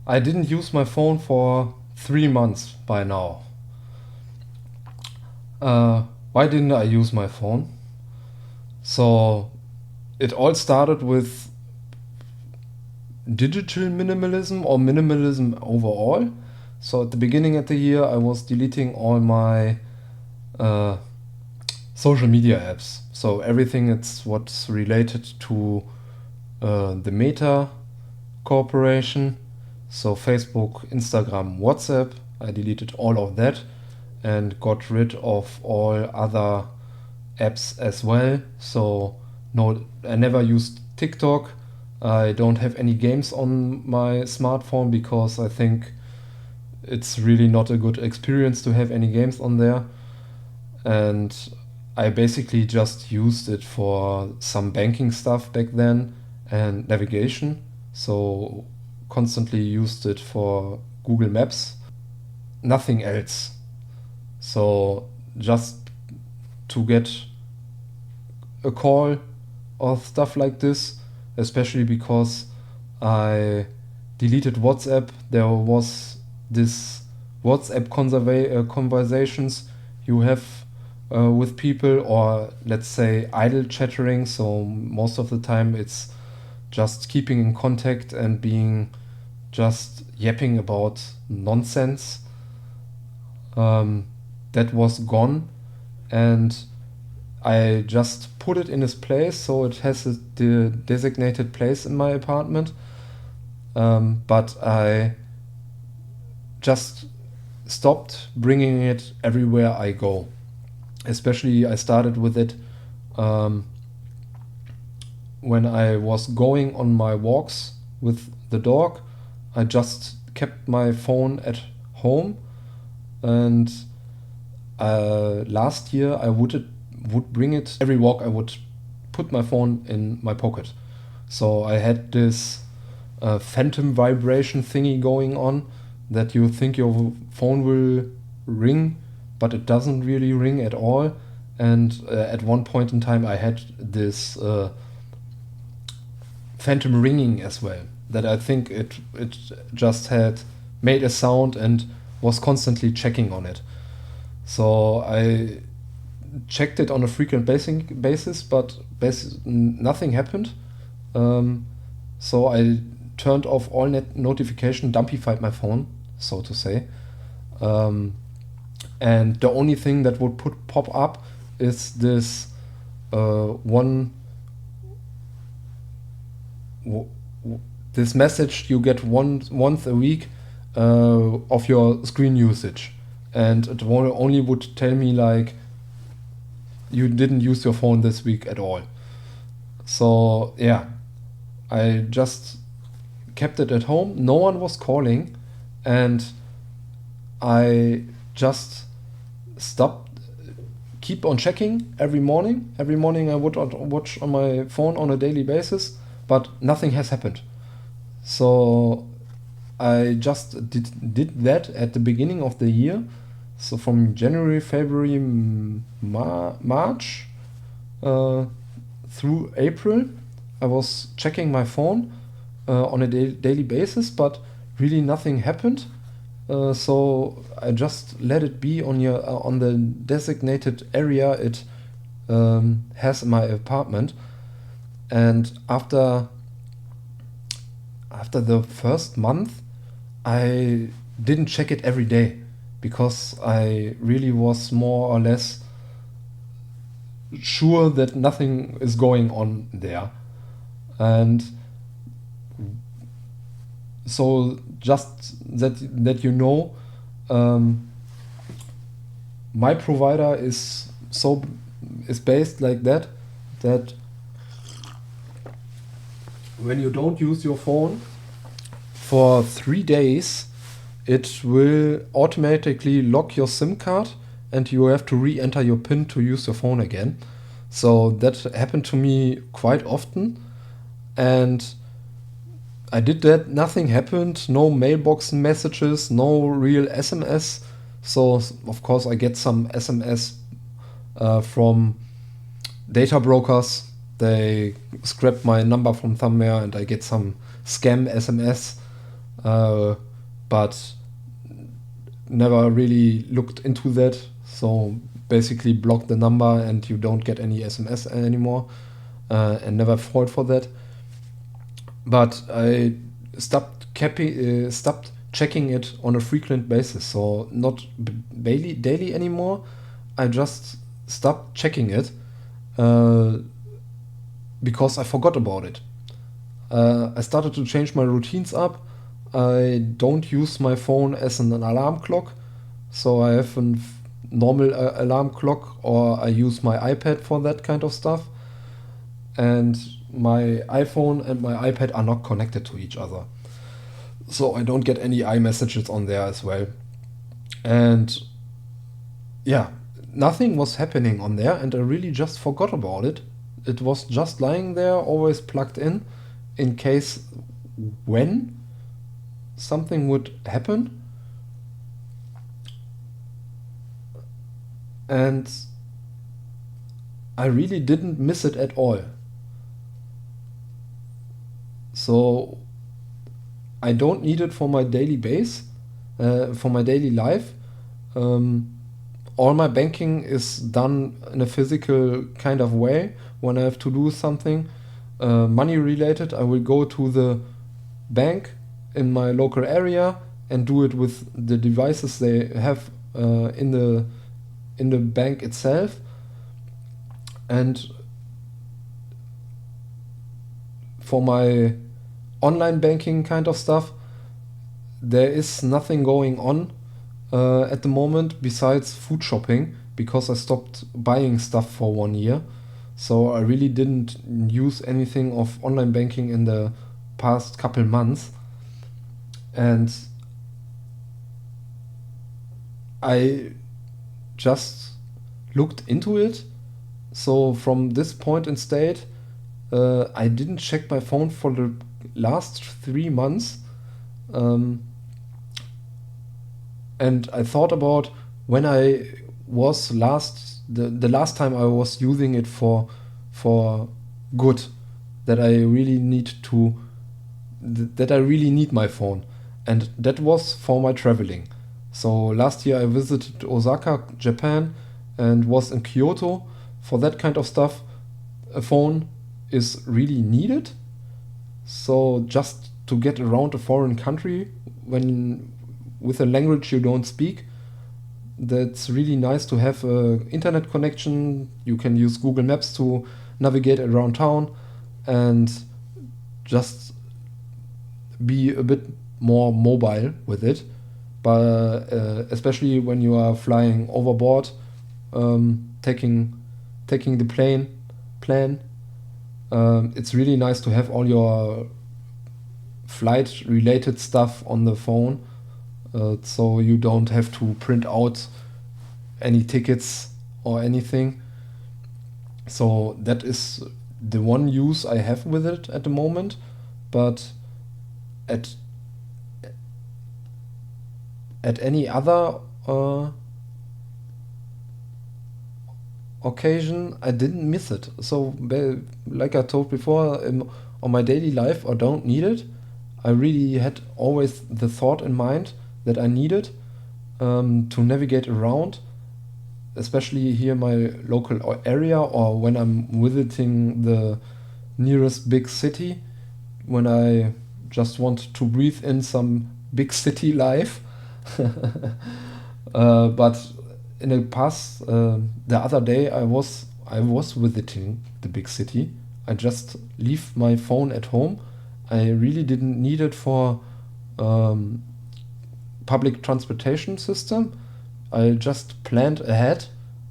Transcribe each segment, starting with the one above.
I didn't use my phone for 3 months by now. Uh, why didn't I use my phone? So it all started with digital minimalism or minimalism overall. So at the beginning of the year, I was deleting all my uh, social media apps. So everything that's what's related to the Meta corporation. So Facebook, Instagram, WhatsApp. I deleted all of that and got rid of all other apps as well. So no, I never used TikTok. I don't have any games on my smartphone because I think it's really not a good experience to have any games on there. And I basically just used it for some banking stuff back then and navigation. So constantly used it for Google Maps, nothing else. So just to get a call or stuff like this, especially because I deleted WhatsApp. There was this WhatsApp conversations you have with people, or let's say idle chattering. So most of the time it's just keeping in contact and being just yapping about nonsense. That was gone, and I just put it in its place, so it has a designated place in my apartment. But I just stopped bringing it everywhere I go. Especially, I started with it when I was going on my walks with the dog. I just kept my phone at home, and last year I would bring it every walk. I would put my phone in my pocket. So I had this phantom vibration thingy going on that you think your phone will ring, but it doesn't really ring at all. And at one point in time, I had this phantom ringing as well. That I think it just had made a sound and was constantly checking on it. So I checked it on a frequent basis, but nothing happened. So I turned off all notification, dumpified my phone, so to say. And the only thing that would pop up is this one this message you get once a week of your screen usage, and it only would tell me like you didn't use your phone this week at all. So yeah, I just kept it at home. No one was calling, and I just stopped, keep on checking every morning. Every morning I would watch on my phone on a daily basis, but nothing has happened. So I just did that at the beginning of the year. So from January, February, March through April, I was checking my phone on a daily basis, but really nothing happened. So I just let it be on the designated area it has in my apartment. And after the first month, I didn't check it every day because I really was more or less sure that nothing is going on there. And so just that you know, my provider is based like that when you don't use your phone for 3 days, it will automatically lock your SIM card and you have to re-enter your PIN to use your phone again. So that happened to me quite often, and I did that. Nothing happened. No mailbox messages, no real SMS. So of course I get some SMS from data brokers. They scrap my number from somewhere and I get some scam SMS. but never really looked into that. So basically block the number and you don't get any SMS anymore, and never fought for that. But I stopped checking it on a frequent basis, so not daily anymore. I just stopped checking it because I forgot about it. I started to change my routines up. I don't use my phone as an alarm clock, so I have a normal alarm clock, or I use my iPad for that kind of stuff. And my iPhone and my iPad are not connected to each other, so I don't get any iMessages on there as well. And yeah, nothing was happening on there, and I really just forgot about it. It was just lying there, always plugged in case when something would happen. And I really didn't miss it at all. So I don't need it for my daily base, for my daily life. All my banking is done in a physical kind of way. When I have to do something money related, I will go to the bank in my local area and do it with the devices they have in the bank itself. And for my online banking kind of stuff, there is nothing going on at the moment besides food shopping, because I stopped buying stuff for 1 year. So I really didn't use anything of online banking in the past couple months. And I just looked into it. So from this point in state, I didn't check my phone for the last 3 months. And I thought about when I was the last time I was using it for good, that I really need my phone, and that was for my traveling. So last year I visited Osaka, Japan, and was in Kyoto. For that kind of stuff, a phone is really needed. So just to get around a foreign country when with a language you don't speak, that's really nice to have a internet connection. You can use Google Maps to navigate around town and just be a bit more mobile with it. But especially when you are flying overboard, taking the plan, it's really nice to have all your flight related stuff on the phone, so you don't have to print out any tickets or anything. So that is the one use I have with it at the moment. But at any other occasion, I didn't miss it. So like I told before, on my daily life, I don't need it. I really had always the thought in mind that I need it to navigate around, especially here in my local area, or when I'm visiting the nearest big city, when I just want to breathe in some big city life. But in the past, the other day I was visiting the big city. I just leave my phone at home. I really didn't need it for public transportation system. I just planned ahead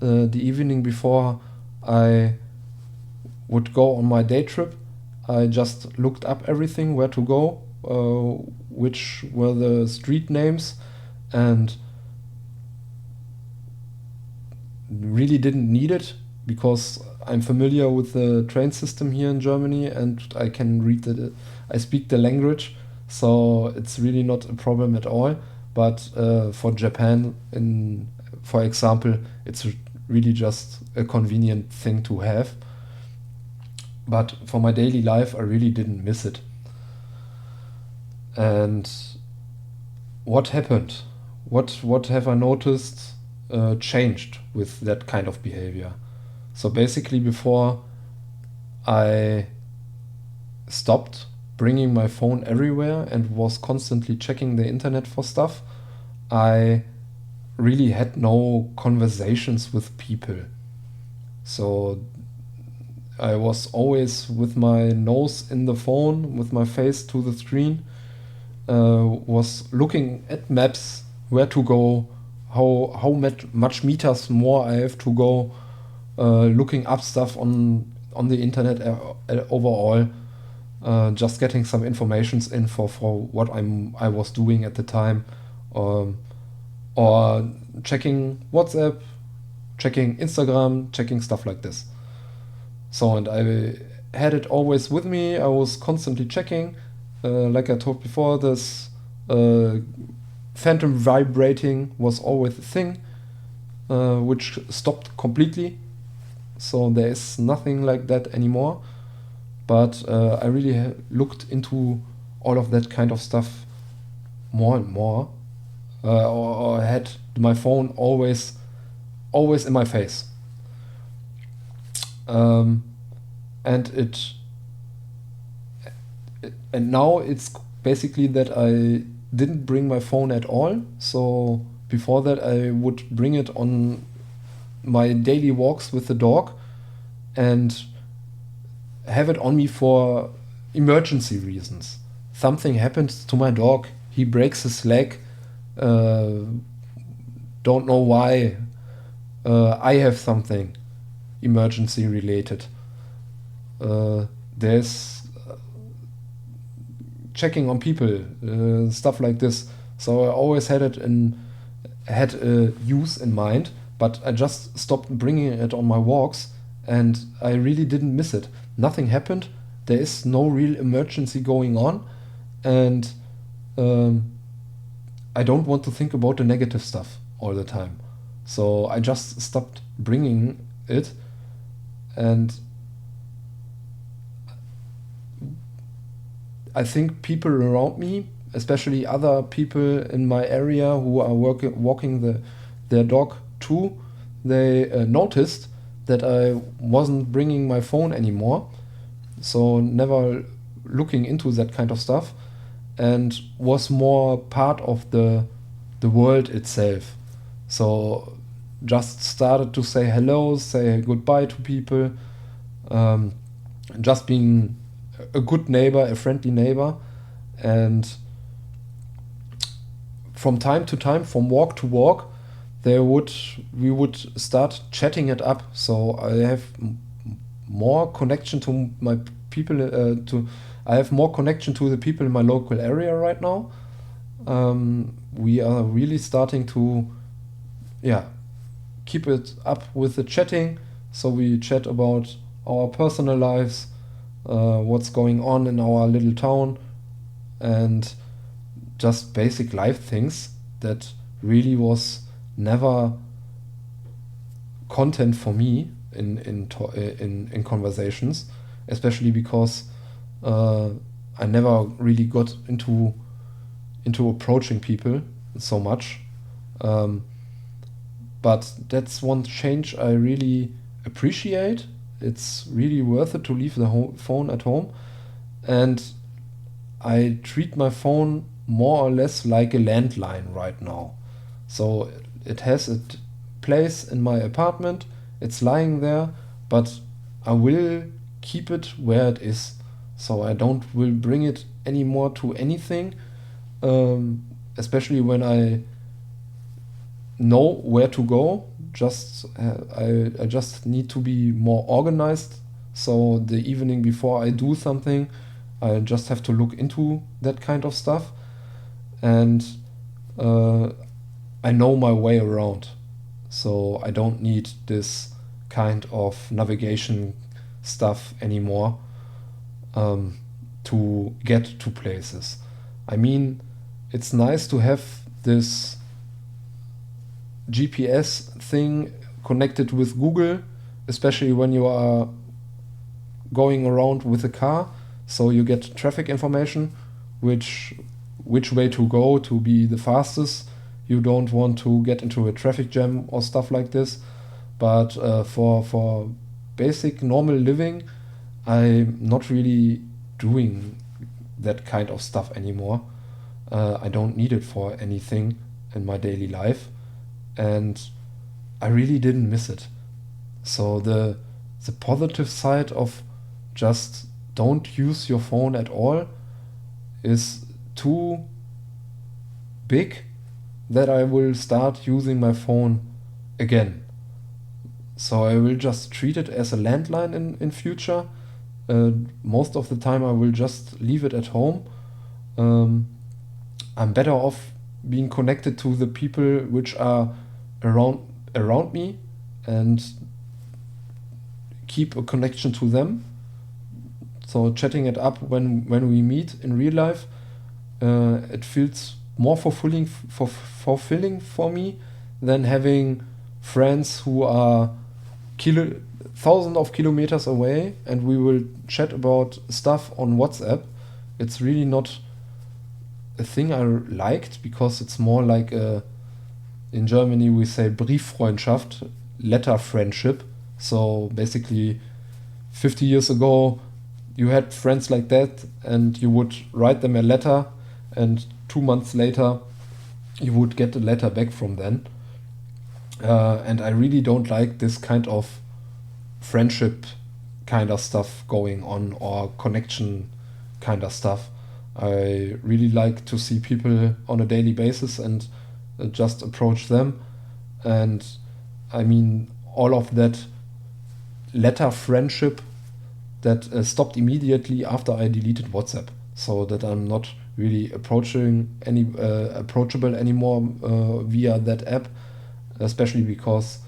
the evening before I would go on my day trip. I just looked up everything, where to go, which were the street names, and really didn't need it because I'm familiar with the train system here in Germany, and I can I speak the language, so it's really not a problem at all. But for Japan, for example, it's really just a convenient thing to have. But for my daily life, I really didn't miss it. And what happened? What have I noticed changed with that kind of behavior? So basically, before I stopped bringing my phone everywhere and was constantly checking the internet for stuff, I really had no conversations with people. So I was always with my nose in the phone, with my face to the screen, was looking at maps, where to go, how much meters more I have to go, looking up stuff on the internet overall, just getting some informations in for what I was doing at the time, um, or checking WhatsApp, checking Instagram, checking stuff like this. So, and I had it always with me. I was constantly checking. Like I told before, this phantom vibrating was always a thing, which stopped completely. So there is nothing like that anymore. But I really looked into all of that kind of stuff more and more, or had my phone always in my face. Um, and and now it's basically that I didn't bring my phone at all. So before that, I would bring it on my daily walks with the dog and have it on me for emergency reasons. Something happens to my dog, he breaks his leg, uh, don't know why. I have something emergency related. There's checking on people, stuff like this. So I always had a use in mind, but I just stopped bringing it on my walks, and I really didn't miss it. Nothing happened. There is no real emergency going on, and um, I don't want to think about the negative stuff all the time. So I just stopped bringing it, and I think people around me, especially other people in my area who are walking their dog too, they noticed that I wasn't bringing my phone anymore, so never looking into that kind of stuff, and was more part of the world itself. So just started to say hello, say goodbye to people, um, just being a good neighbor, a friendly neighbor, and from time to time, from walk to walk, we would start chatting it up. So I have more connection to my people. I have more connection to the people in my local area right now. We are really starting to, yeah, keep it up with the chatting. So we chat about our personal lives, what's going on in our little town, and just basic life things that really was never content for me in conversations, especially because I never really got into approaching people so much. But that's one change I really appreciate. It's really worth it to leave the phone at home, and I treat my phone more or less like a landline right now. So it has a place in my apartment, it's lying there, but I will keep it where it is. So I don't will bring it anymore to anything, especially when I know where to go. I just need to be more organized. So the evening before I do something, I just have to look into that kind of stuff, and I know my way around. So I don't need this kind of navigation stuff anymore, to get to places. I mean, it's nice to have this GPS thing connected with Google, especially when you are going around with a car. So you get traffic information, which which way to go to be the fastest. You don't want to get into a traffic jam or stuff like this. But for basic normal living, I'm not really doing that kind of stuff anymore. I don't need it for anything in my daily life, and I really didn't miss it. So the positive side of just don't use your phone at all is too big that I will start using my phone again. So I will just treat it as a landline in future. Most of the time I will just leave it at home. I'm better off being connected to the people which are around me and keep a connection to them. So chatting it up when we meet in real life, it feels more fulfilling for me than having friends who are thousands of kilometers away and we will chat about stuff on WhatsApp. It's really not a thing I liked, because it's more like in Germany we say Brieffreundschaft, letter friendship. So basically 50 years ago you had friends like that and you would write them a letter and 2 months later you would get a letter back from them. And I really don't like this kind of friendship kind of stuff going on, or connection kind of stuff. I really like to see people on a daily basis and just approach them. And I mean, all of that letter friendship that stopped immediately after I deleted WhatsApp, so that I'm not really approachable anymore via that app, especially because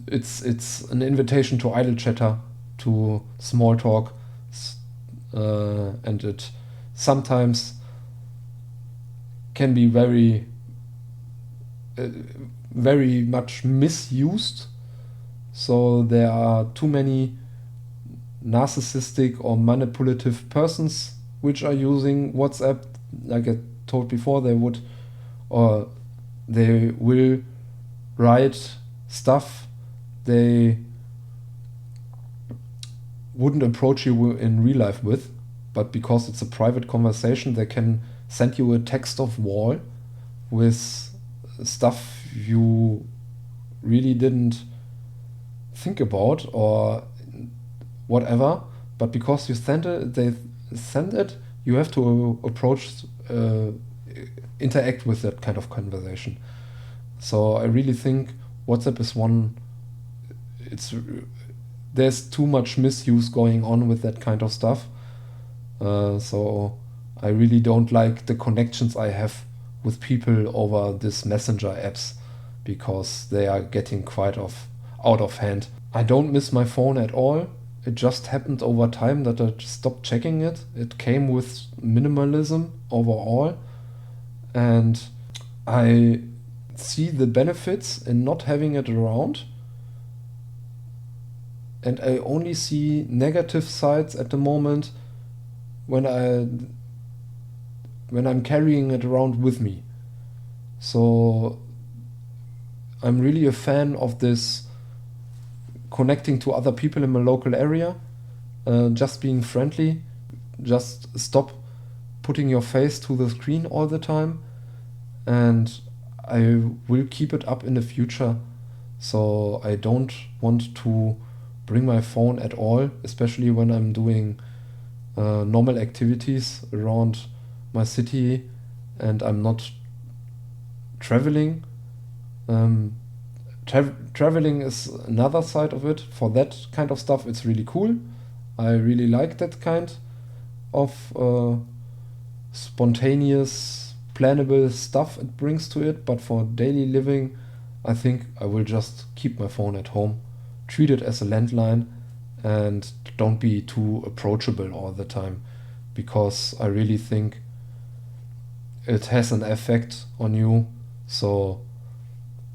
it's an invitation to idle chatter, to small talk, and it sometimes can be very much misused. So there are too many narcissistic or manipulative persons which are using WhatsApp. Like I told before, they will write stuff they wouldn't approach you in real life with, but because it's a private conversation, they can send you a text of wall with stuff you really didn't think about or whatever. But because you send it, you have to interact with that kind of conversation. So I really think WhatsApp is there's too much misuse going on with that kind of stuff. So I really don't like the connections I have with people over this messenger apps, because they are getting quite out of hand. I don't miss my phone at all. It just happened over time that I just stopped checking it. It came with minimalism overall, and I see the benefits in not having it around, and I only see negative sides at the moment when I'm carrying it around with me. So I'm really a fan of this connecting to other people in my local area, just being friendly, just stop putting your face to the screen all the time, and I will keep it up in the future. So I don't want to bring my phone at all, especially when I'm doing normal activities around my city and I'm not traveling. Traveling is another side of it. For that kind of stuff, it's really cool. I really like that kind of spontaneous, plannable stuff it brings to it. But for daily living, I think I will just keep my phone at home, treat it as a landline, and don't be too approachable all the time, because I really think it has an effect on you. So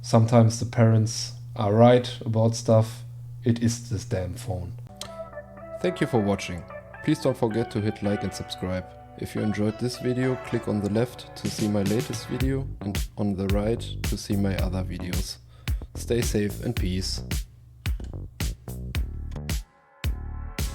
sometimes the parents are right about stuff. It is this damn phone. Thank you for watching. Please don't forget to hit like and subscribe. If you enjoyed this video, click on the left to see my latest video and on the right to see my other videos. Stay safe and peace.